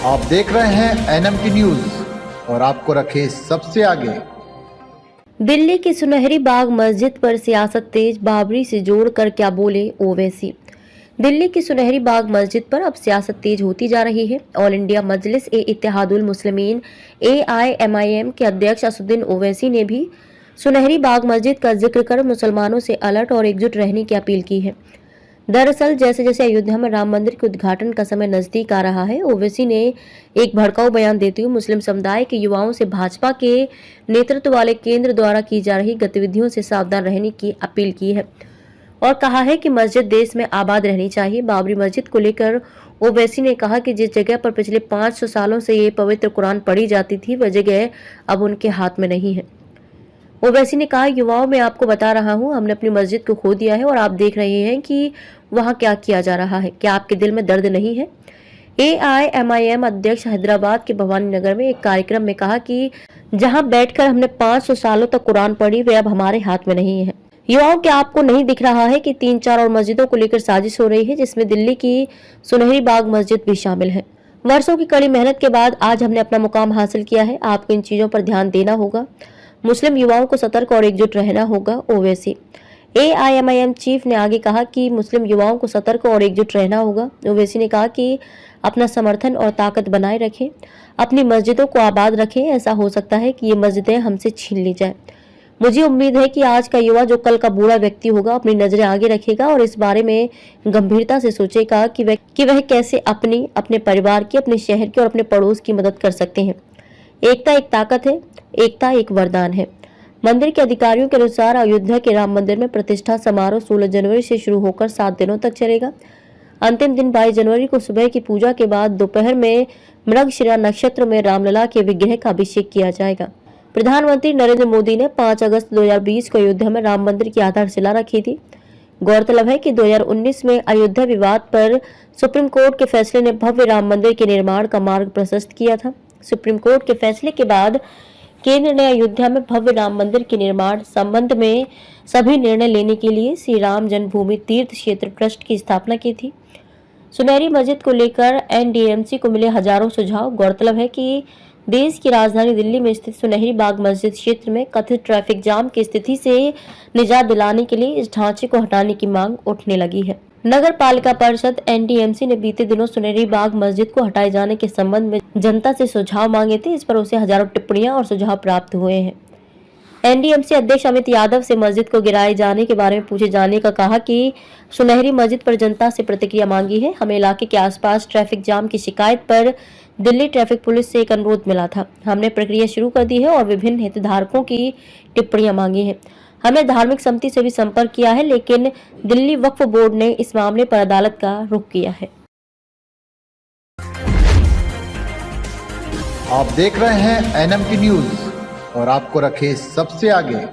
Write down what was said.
आप देख रहे हैं एनएमटी न्यूज और आपको रखे सबसे आगे। दिल्ली की सुनहरी बाग मस्जिद पर सियासत तेज, बाबरी से जोड़कर क्या बोले ओवैसी। दिल्ली की सुनहरी बाग मस्जिद पर अब सियासत तेज होती जा रही है। ऑल इंडिया मजलिस ए इत्तेहादुल मुस्लिमीन AIMIM के अध्यक्ष असदुद्दीन ओवैसी ने भी सुनहरी बाग मस्जिद का जिक्र कर मुसलमानों से अलर्ट और एकजुट रहने की अपील की है। दरअसल जैसे जैसे अयोध्या में राम मंदिर के उद्घाटन का समय नजदीक आ रहा है, ओवैसी ने एक भड़काऊ बयान देते हुए मुस्लिम समुदाय के युवाओं से भाजपा के नेतृत्व वाले केंद्र द्वारा की जा रही गतिविधियों से सावधान रहने की अपील की है और कहा है कि मस्जिद देश में आबाद रहनी चाहिए। बाबरी मस्जिद को लेकर ओवैसी ने कहा कि जिस जगह पर पिछले 500 सालों से ये पवित्र कुरान पढ़ी जाती थी, वह जगह अब उनके हाथ में नहीं है। ओवैसी ने कहा, युवाओं मैं आपको बता रहा हूं, हमने अपनी मस्जिद को खो दिया है और आप देख रहे हैं कि वहां क्या किया जा रहा है। क्या आपके दिल में दर्द नहीं है? AIMIM अध्यक्ष हैदराबाद के भवानी नगर में एक कार्यक्रम में कहा कि जहां बैठकर हमने 500 सालों तक कुरान पढ़ी, वे अब हमारे हाथ में नहीं है। युवाओं, क्या आपको नहीं दिख रहा है कि 3-4 और मस्जिदों को लेकर साजिश हो रही है, जिसमें दिल्ली की सुनहरी बाग मस्जिद भी शामिल है। वर्षों की कड़ी मेहनत के बाद आज हमने अपना मुकाम हासिल किया है। आपको इन चीजों पर ध्यान देना होगा। मुस्लिम युवाओं को सतर्क और एकजुट रहना होगा। ओवैसी AIMIM चीफ ने आगे कहा कि मुस्लिम युवाओं को सतर्क और एकजुट रहना होगा। ओवैसी ने कहा कि अपना समर्थन और ताकत बनाए रखें, अपनी मस्जिदों को आबाद रखें। ऐसा हो सकता है कि ये मस्जिदें हमसे छीन ली जाए। मुझे उम्मीद है कि आज का युवा जो कल का बूढ़ा व्यक्ति होगा, अपनी नजरें आगे रखेगा और इस बारे में गंभीरता से सोचेगा कि वह कैसे अपनी, अपने परिवार की, अपने शहर की और अपने पड़ोस की मदद कर सकते हैं। एकता एक ताकत है, एकता एक वरदान है। मंदिर के अधिकारियों के अनुसार अयोध्या के राम मंदिर में प्रतिष्ठा समारोह 16 जनवरी से शुरू होकर 7 दिनों तक चलेगा। अंतिम दिन 22 जनवरी को सुबह की पूजा के बाद दोपहर में मृगशिरा नक्षत्र में रामलला के विग्रह का अभिषेक किया जाएगा। प्रधानमंत्री नरेंद्र मोदी ने 5 अगस्त 2020 को अयोध्या में राम मंदिर की आधारशिला रखी थी। गौरतलब है कि 2019 में अयोध्या विवाद पर सुप्रीम कोर्ट के फैसले ने भव्य राम मंदिर के निर्माण का मार्ग प्रशस्त किया था। सुप्रीम कोर्ट के फैसले के बाद केंद्र ने अयोध्या में भव्य राम मंदिर के निर्माण संबंध में सभी निर्णय लेने के लिए श्री राम जन्मभूमि तीर्थ क्षेत्र ट्रस्ट की स्थापना की थी। सुनहरी मस्जिद को लेकर NDMC को मिले हजारों सुझाव। गौरतलब है कि देश की राजधानी दिल्ली में स्थित सुनहरी बाग मस्जिद क्षेत्र में कथित ट्रैफिक जाम की स्थिति से निजात दिलाने के लिए इस ढांचे को हटाने की मांग उठने लगी है। नगर पालिका परिषद NDMC ने बीते दिनों सुनहरी बाग मस्जिद को हटाए जाने के संबंध में जनता से सुझाव मांगे थे। इस पर उसे हजारों टिप्पणियां और सुझाव प्राप्त हुए हैं। NDMC अध्यक्ष अमित यादव से मस्जिद को गिराए जाने के बारे में पूछे जाने का कहा कि सुनहरी मस्जिद पर जनता से प्रतिक्रिया मांगी है। हमें इलाके के आसपास ट्रैफिक जाम की शिकायत पर दिल्ली ट्रैफिक पुलिस से एक अनुरोध मिला था। हमने प्रक्रिया शुरू कर दी है और विभिन्न हितधारकों की टिप्पणियां मांगी हैं। हमने धार्मिक समिति से भी संपर्क किया है, लेकिन दिल्ली वक्फ बोर्ड ने इस मामले पर अदालत का रुख किया है। आप देख रहे हैं एनएमटी न्यूज और आपको रखे सबसे आगे।